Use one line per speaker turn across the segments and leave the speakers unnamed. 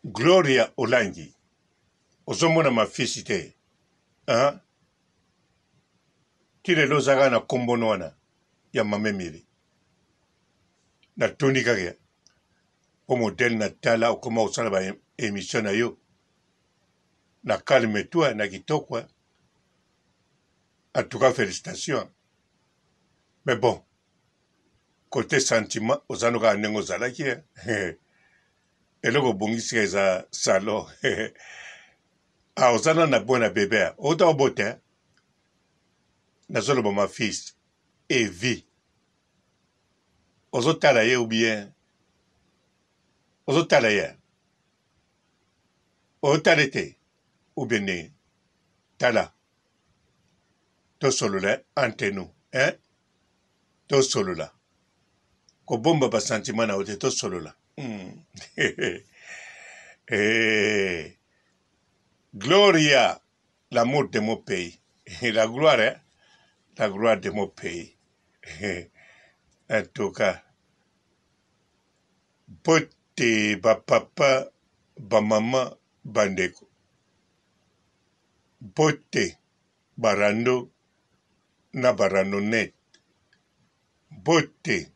Gloria Olangi. Ozomona mafisi te. Hein? Tile lozaga na kombono wana ya mamemiri. Na toni kage. O modèle na tala okoma osala ba émission na yo. Na calme-toi na kitoko. En tout cas, félicitations. Mais bon, côté sentiment, ozanoka nengo zalaki. Eloko bongisi eza salon. Ah, ozana na bona bébé. Ota obote. Nazoloba ma fils. Evi. Ozotala ye ou bien. Ozotala ye. Otalete. Ou bien ne. Tala. To solo la entre nous. Hein? To solo la. Ko bomba ba sentiment na ote to solo la. Gloria, l'amour de mon pays. La gloire, hein? La gloire de mon pays. En tout cas, bote ba papa, ba maman, bandeko. Bote barando na barando net. Bote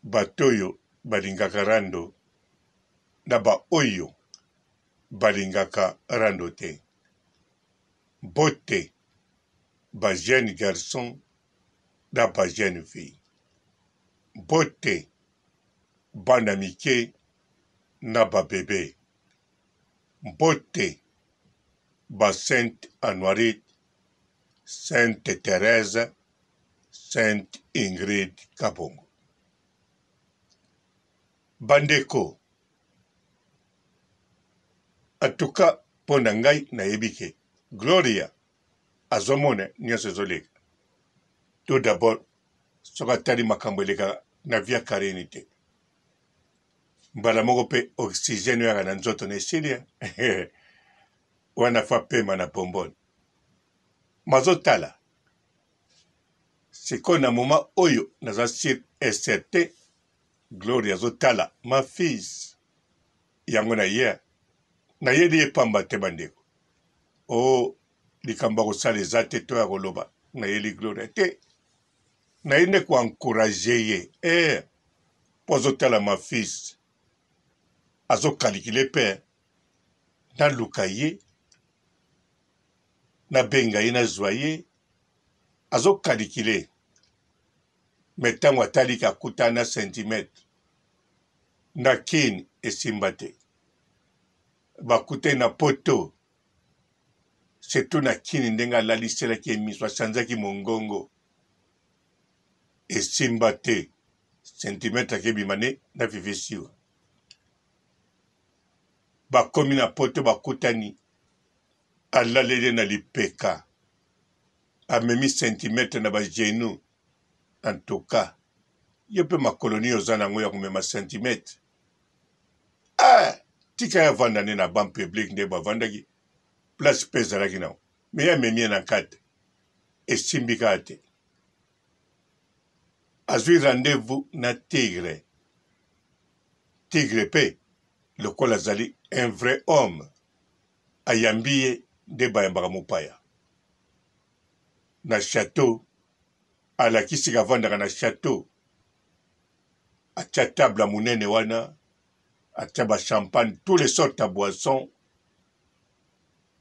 batoyo balingaka rando na ba oyo balingaka rando te. Bote ba jeune garçon na ba jeune fille. Bote bana mike na ba bébé. Bote ba Sainte Anoirite, Sainte Thérèse, Sainte Ingrid Kabongo. Bandeko. En tout cas, pona ngai na yebike. Gloria azomone nyonso ezoleka. Tout d'abord, soka tali makambo eleka na via kareni te. Mbala moko pe oxygène yaka na nzoto na esilia. Wana fa pema na pombone. Mazotala. Siko na moma oyo naza sur certain. Gloria azotala. Ma fils. Yango na ye. Na ye liye pamba te bandeko. O likamba kosala eza te to ya koloba. Na ye li Gloria te. Na ye ne ko encourager ye. Po azotala ma fils. Azokalikile pe. Na luka ye. Na benga ye na zwa ye. Azokalikile. Metango atali kakuta na centimetre. Na kini esimba te. Bakute na poto. Setu na kini ndenga laliselaki emiso asanzaki mongongo. Esimba te. Centimetre akebimane na vivesiwa. Bakomi na poto bakutani. Alalele na lipeka. Amemi centimetre na ba genou. En tout cas. Yepe makoloni ozana ngo ya kumema centimetre. Ah! Tika ya vandane na ban public nde bavandaki. Place pezalaki nao. Me ya memie na kate. Esimbika ate. Azui rendez-vous na tigre. Tigre pe. Lokola zali un vrai homme. Ayambiye nde bayambaka mopaya. Na château. Alakisi kavandaka na château. Atia table munene wana. Atia ba champagne. Tous les sortes à boissons.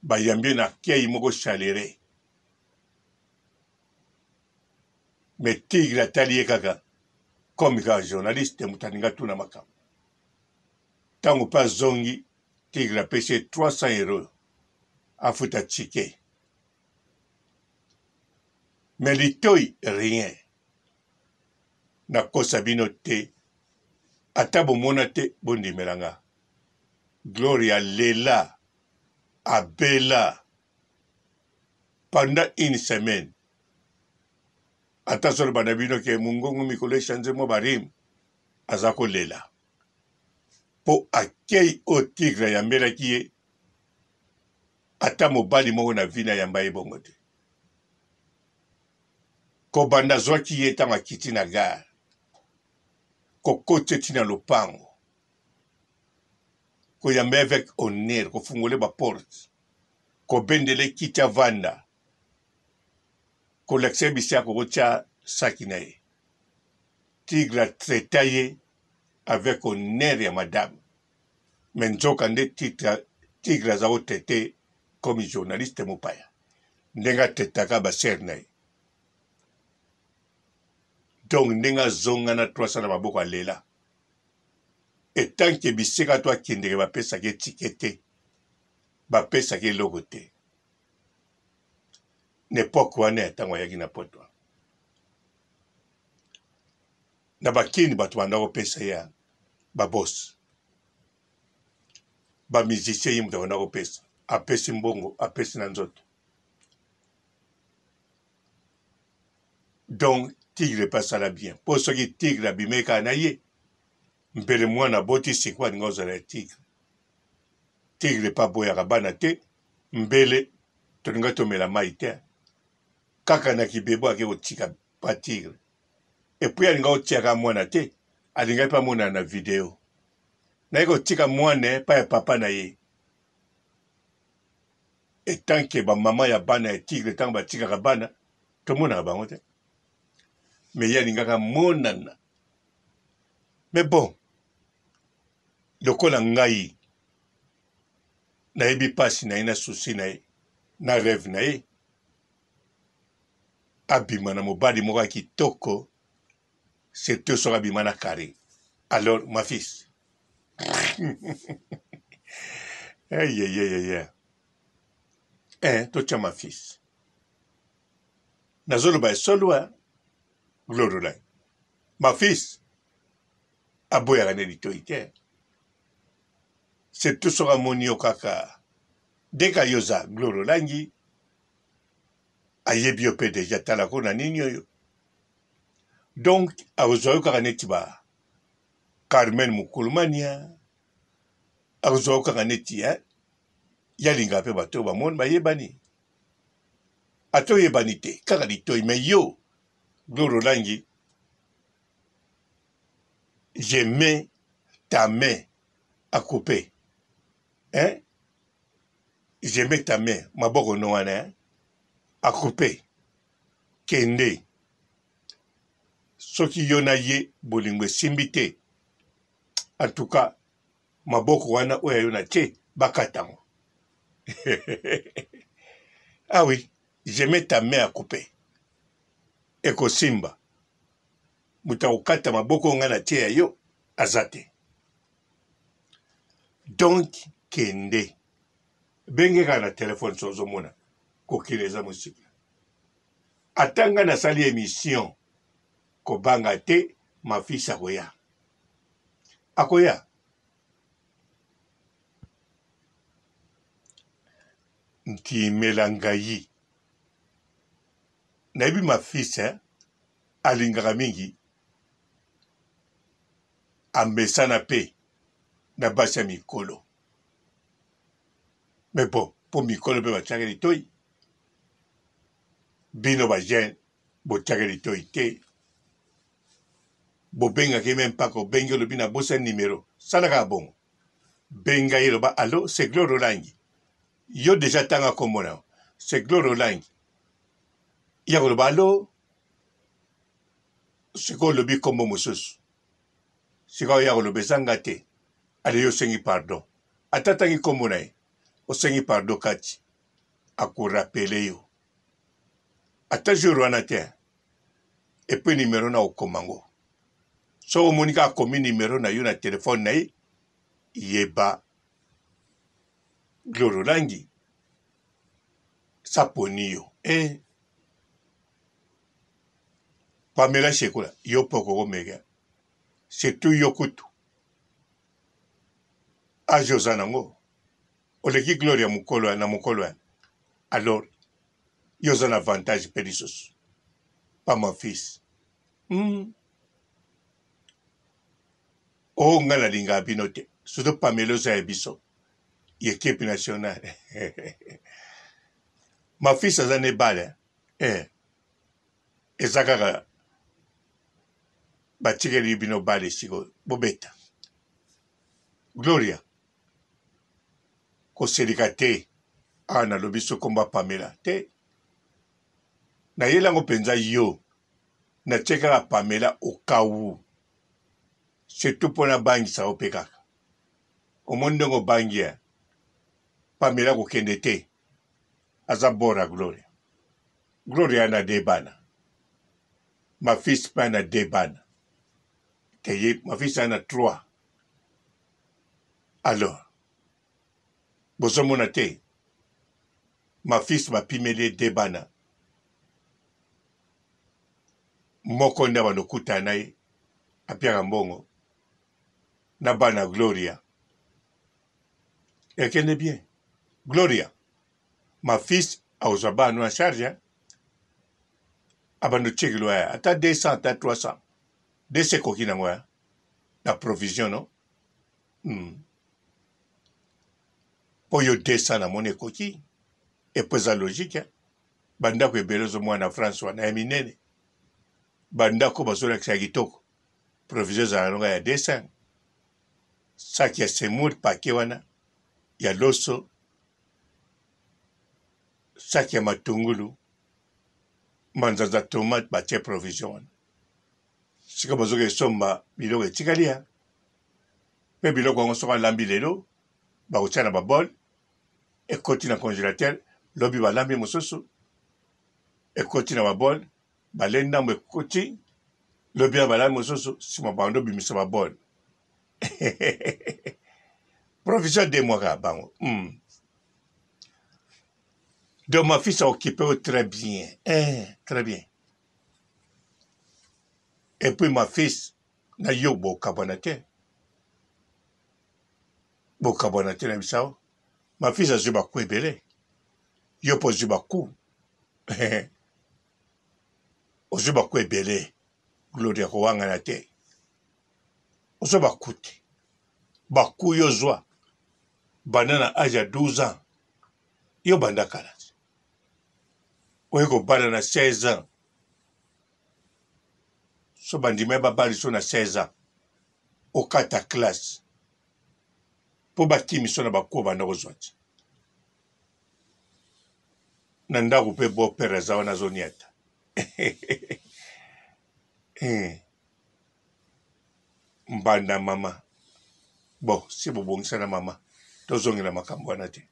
Bayambiye na kei moko chalere. Me tigre atali ye kaka. Comme ka journaliste mutaninga tuna makam. Tango pa zongi. Tigre apesi 300 euros. Afuta tike. Mais litoi rien. Na kosa bino te. Ata bomona te bondimelanga. Gloria lela. Abela. Pendant une semaine. Ata solo banabino ke mungongo mikolo chanze mo barim. Azako lela. Po akei o tigre ya mbela kie. Ata mobali moko na vina ya mbaye bongo te. Ko banda zwaki ye tanga kiti na gare. Ko kote tina lopango. koyambe avec honneur kofungole baporte kobendele kitya vanda kolakise bisia kokotya saki na ye tigre atraita ye avec honneur ya madame me nzoka nde tigre aza kotraite comme journaliste mopaya ndenge atraitaka basere na ye donc ndenge azonga na 300 na maboko alela etanke bisika to akendeke bapesaki etike te bapesaki eloko te nepoke wana ya ntango ayaki na poto na bakini bato banda kopesa ya babosi bamusicien ye moto banda kopesa apesi mbongo apesi na nzoto donc tigre epasala bien mpo soki tigre abimeka na ye mbele mwana boti siko alinga ozala ya tigre epa boyaka bana te mbele tolinga tomela mai te kaka na kibebo ake kotika pa tigre epui alinga kotiaka mwana te alingai mpe amonana na video naye kotika mwana pa ya papa na ye etanke bamama ya bana ya tigre ntango batikaka bana tomonaka bango te me ye alingaka monana me bon lokola ngai nayebi pasi na ye na susi na ye na rêve na ye abima na mobali moko ya kitoko surtout soki abima na kare alors ma fils totya ma fils nazoloba esoloa glorolai ma fils aboyaka nde litoi te surtout soki amoni yo kaka ndeka yoza glorolangi ayebi yo mpe deja tala ko na nini oyo donc akozwa yo kaka neti ba Carmen Mukulumania akozwa yo kaka neti yalinga mpe bato bamoni bayebani ate oyebani te kaka litoi me yo glorolangi je mets ta main à couper je mets ta main maboko no wana à couper kende soki yo na ye bolingo esimbi te en tout cas maboko wana oyo yo na tie bakatango ah oui je mets ta main à couper ekosimba moto akokata maboko nga na tie ya yo aza te donc kende bengeka na telefone so ozomona kokili eza mosika ata nga nasali émission kobanga te mafisi akoya ntimela ngai nayebi mafisi alingaka mingi amesana mpe na basi ya mikolo me bon mpo mikolo mpe batiaka litoi bino bajene botiaka litoi te bobengaki me mpaka obengi olobi na bosa nimero salaka bongo benga ye loba allo c'est Glore Olangi yo deja tanga komona c'est Glore Olangi ya koloba allo sikoyo olobi kombo mosusu sikoyo ya koloba ezanga te ale yo osengi pardon ata tangi kombo na ye osengi pardon kati akorapele yo ata jour wana te epuis nimero na okomango so omoni kaka akomi nimero na yo na telefone na ye yeba Glore Olangi saponi yo Pamela Shekola yo poko komega surtout yo kutu age oza nango oleki Gloria mokolo na mokolo alors yo oza na avantage mpe lisusu pa ma fils o nga nalingaka bino te surtout Pamela oza ya biso équipe nationale ma fils aza na ebale eza kaka batikeli bino bale sikoyo bobeta Gloria koselika te awa nalobi so komba Pamela te nayelango mpenza yo natie kaka Pamela okawu surtout mpona bangisa yo mpe kaka omoni ndenge obangi ya Pamela kokende te aza bora Gloria. Gloria na de bana ma fils mpe na de bana te ma fils ana 3 alors bozomona te ma fils bapimeli de bana moko nde banokuta na ye apiaka mbongo na bana Gloria ekende bien Gloria ma fils aozwa bana na charge abando tshekelo ya ata 200 ata 300 dese koki nango ya na provision no po yo 200 na moni ekoki epo eza logique bandako ebele ozomwana na France wana ya minene bandako bazolakisa kitoko provision ezala nango ya 200 saki ya semoule pake wana ya loso saki ya matungulu manzanza tomate batie provision wana sika bazoka esomba biloko etikali ya mpe biloko yango soki alambi lelo bakotia na babol ekoti na congélateur lobi balambi mosusu ekoti na babol bale ndambo ekoti lobi ya balambi mosusu nsima bando bimisa babol provision de mois kaka bango donc ma fils a occupé très bien très bien et puis ma fils na yo bokabwana te na bisao ma fils azwi baku ebele yo mpo ozwi baku ozwi baku ebele Gloria kowangana te ozwa baku te baku yo ozwa banda na age ya 12 ans yo banda kala oye kobala na 16 ans so bandima babali so na 16 ans okata classe po bakimi so na bakuwa banda kozwa ti na ndako mpe bopere aza wana azoniata mbanda mama bon si bobongisa na mama tozongela makambo wana te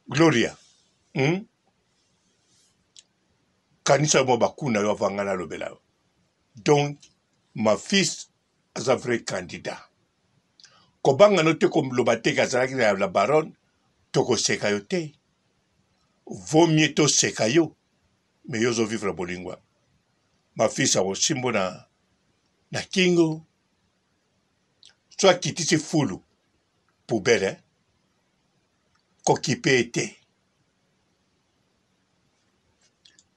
Gloria kanisa mo bakuna yo avanga na lobela yo donc ma fils aza vrai candidat kobanga no te koloba te kazalaki na la baronne tokoseka yo te vaut mieux toseka yo mais yo ozovivre bolingwa ma fils akosimbo na kingo so akitisi fulu poubele kokipe ete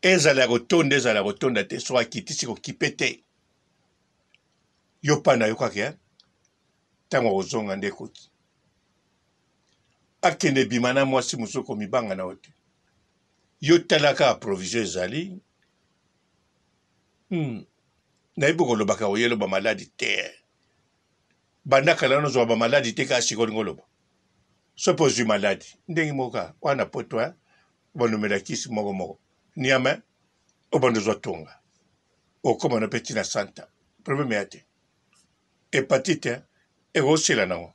ezala ya kotonda te so akitisi kokipe te yo pana yo kaka ntango akozonga nde ekoki akende bima na mwasi mosusu komibanga na yo te yo talaka provision ezali nayebi kolobaka oyelo bamaladi te banda kala nozwa bamaladi te kaka sikolingo oloba so mpo ozwi maladi ndenge moko wana poto banomela kisi moko niama obanda ozwa tonga okoma na mpe ntina santa probleme ya te hepatite ekosila nango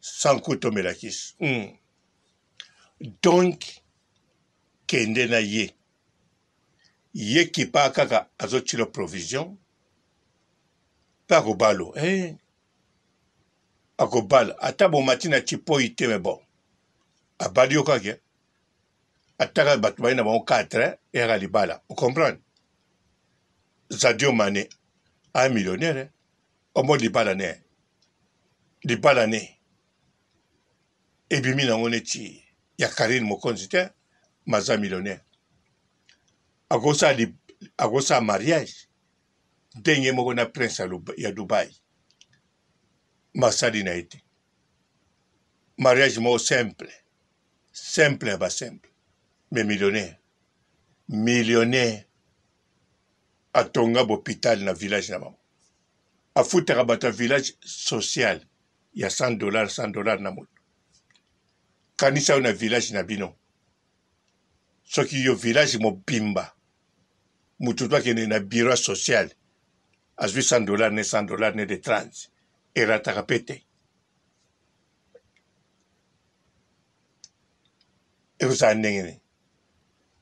sanku tomela kisi donc kende na ye kipa kaka azotila provision mpe akobalo akobala ata bomati na tipoi te me bon abali yo kaka ataka bato bali na bango 4 eyaka libala ocomprendre Sadio Mané un millionnaire omo libala ne ebimi nango neti ya Karine Mokonzi te maza millionnaire akosa mariage ndenge moko na prince ya Dubai masali na ete mariage moko simple ya basimple mais millionnaire atonga bopital na village na bango afutaka bato ya village social ya $100 na moto kanisa na village na bino soki yo village mobimba mutu to kene na bureau social azwi $100 ne $100 ne de 30 erataka pete ekozala ndenge nini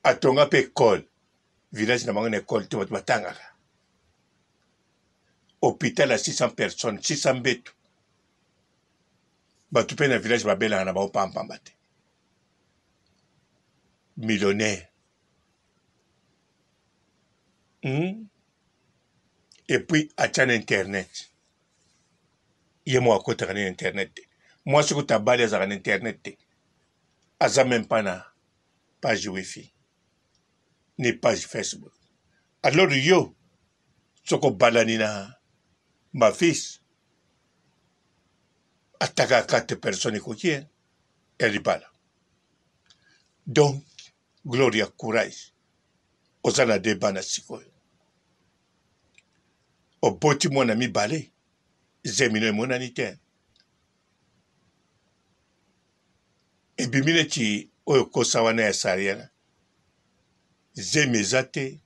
atonga mpe école village na bango na école te bato batangaka hôpital à 600 personnes 600 mbeto bato mpe na village babelaka na bango pampamba te millionnaire et puis atia na internet ye mo akotaka na internet te mwasi kotabali azalaka na internet te aza même pas na page wifi ni page Facebook alors yo soko balani na ma fils ataka 4 personnes ekoki elibala donc gloria courage oza na deba na sikoyo oboti mwana mibale zemino emonani te ebimi neti oyo kosa wana ya sariana zemi eza te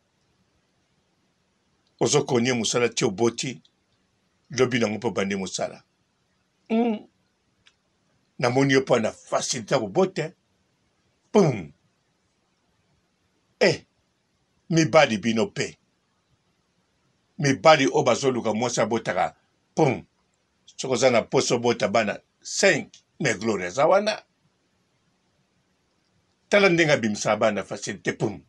ozokonie mosala ti oboti lobi nango mpo bandi mosala namoni yo mpo na fasilité kobota pum mibali bino mpe mibali oyo bazoluka mwasi abotaka pum soki oza na poso obota bana 5 me gloire eza wana tala ndenge abimisaka bana fasilité pum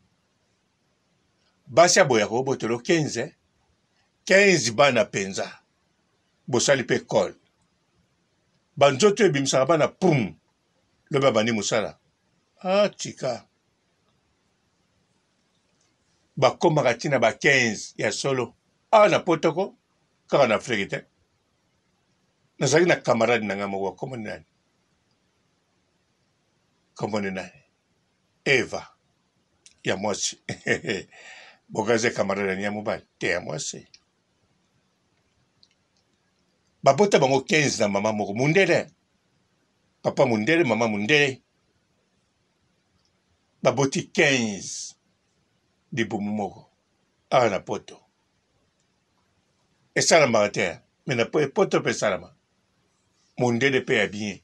basi aboyaka obotelo 15 bana penza bosali mpe ekole banzoto ebimisaka bana pum lobi abandi mosala tika bakomaka ntina ba 15 ya solo na potoko kaka na afrike te nazalaki na camarade na nga moko akomoni nani komoni nani eva ya mwasi bokaze camarade ni ya mobali te ya mwasi babota bango 15 na mama moko mundele papa mundele mama mundele baboti 15 dibumu moko na poto esalamaka te me na poto mpe esalama mundele mpe ya bien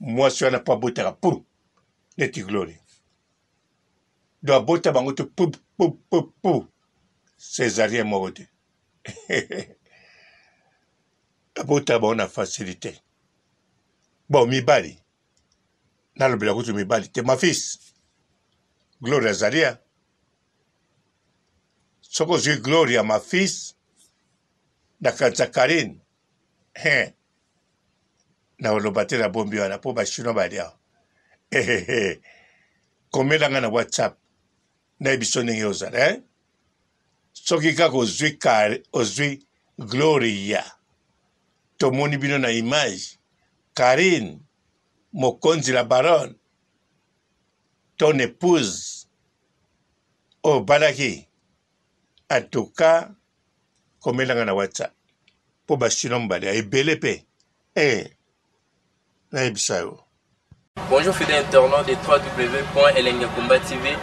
mwasi wana mpo abotaka pu neti glory do abota bango te pu césarien moko te abota bango na facilité bon mibali nalobela kutu mibali te ma fils glory azalia soki ozwi glory ya ma fils na kanisa karine na oloba te na bombi wana mpo bachinois bali awa komelanga na whatsapp nayebi so ndenge ozala soki kaka ozwi glory ya tomoni bino na image karine mokonzi la baronne ton épouse oyo balaki en tout cas komelanga na whatsapp mpo bachinois mobali ebele mpe nayebisa yo.
Bonjour fidèles internautes de www.elengiakomba TV.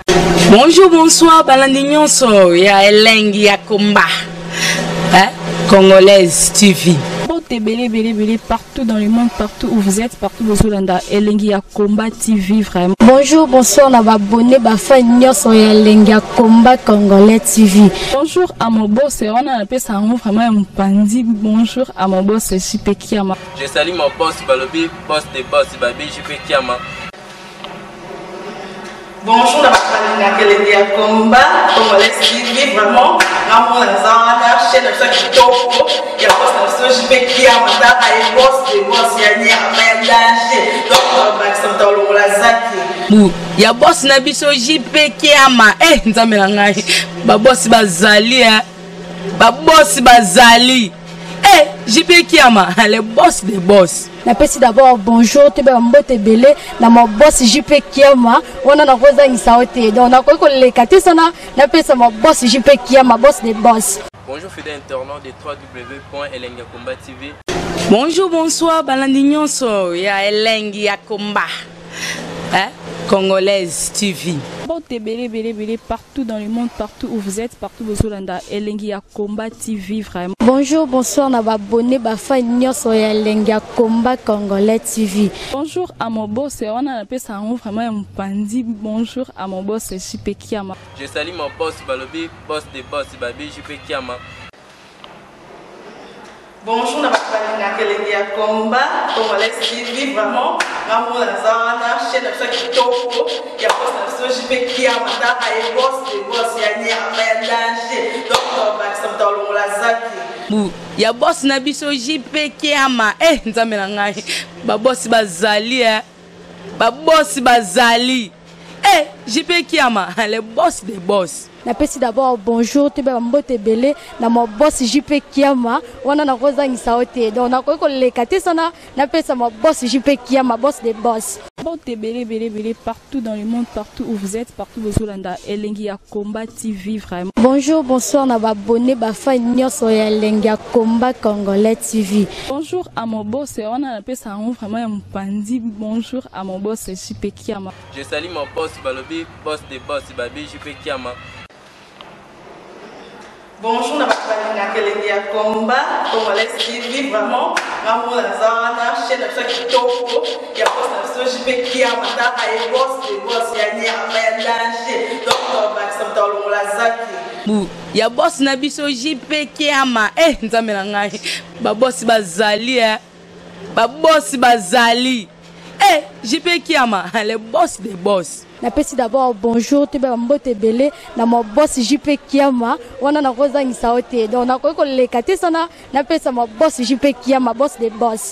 Bonjour, bonsoir, balandi nyonso ya Elengi ya Komba, Congolaise TV.
Belé partout dans le monde, partout où vous êtes, partout où vous êtes, Elengi ya Komba TV vraiment.
Bonjour, bonsoir, on va abonner bafan nyonso ya Elengi ya Komba Congolais TV.
Bonjour à mon boss, on a appelé ça vraiment un pandi. Bonjour à mon boss, JP Kiama.
Je salue mon boss Balobi, boss des boss Babi, JP Kiama.
Bonjour, la Elengi ya Komba Congolais TV vraiment. Ramon Zana, chaîne de chaque topo, il y a pas de JP Kiama, et boss des boss, il y a un danger. Donc, on va accepter le Lazaki.
Ya boss na biso JP Kiama nzamela ngai ba boss bazali ba boss bazali JP Kiama le boss des boss.
Napesi d'abord bonjour te ba mbote belé na mon boss JP Kiama ona na koza ngisa ote donc na ko lekate sana napesa mon boss JP Kiama boss des boss.
Bonjour fidèles internautes de www.elengiakomba TV.
Bonjour, bonsoir, balandi nyonso ya Elengi ya Komba. Congolaise TV.
Partout dans le monde, partout où vous êtes, partout où vous êtes, Elengi ya Komba TV vraiment.
Bonjour, bonsoir, na abonné bafa nyonso ya Elengi ya Komba Congolais TV.
Bonjour à mon boss, on a appelé ça vraiment un pandi. Bonjour à mon boss, JP Kiama.
Je salue mon boss Balobi, boss des boss Babi, JP Kiama.
Bonjour, Elengi ya Komba Congolais TV vraiment. Maman Lazana, chaîne de chaque topo, il y a pas de JP Kiama, et boss des boss, il y a un danger. Donc, on va s'entendre la zaki.
Ya boss na biso JP Kiama. Nzambe na ngai. Ba boss bazali Ba boss bazali. JP Kiama, le boss des boss.
Napesi d'abord bonjour, tu peux mbote belé na mon boss JP Kiama, wana na koza ngisaote. Donc na ko lekate sana, napesa mon boss JP Kiama, boss des boss.
Partout dans le monde, partout où vous êtes, partout où vous êtes, Elengi ya Komba TV vraiment.
Bonjour, bonsoir, na abonné bafa nyonso ya Elengi ya Komba Congolais TV.
Bonjour à mon boss, on a appelé ça vraiment un pandi. Bonjour à mon boss JP Kiama.
Je salue mon boss Balobi, boss des boss Babi, JP Kiama.
Bonjour, Elengi ya Komba Congolais TV vraiment. Maman Lazana, chaîne de chaque topo, il y a pas de JP Kiama, et boss des boss, il y a un danger. Donc, on va s'entendre la zaki.
Ya boss na biso JP Kiama. Nzambe na ngai. Ba boss bazali Ba boss bazali. JP Kiama, le boss des boss.
Napesi d'abord bonjour, tu peux mbote belé na mon boss JP Kiama, wana na koza ngisaote. Donc na ko lekate sana, napesa mon boss JP Kiama, boss des boss.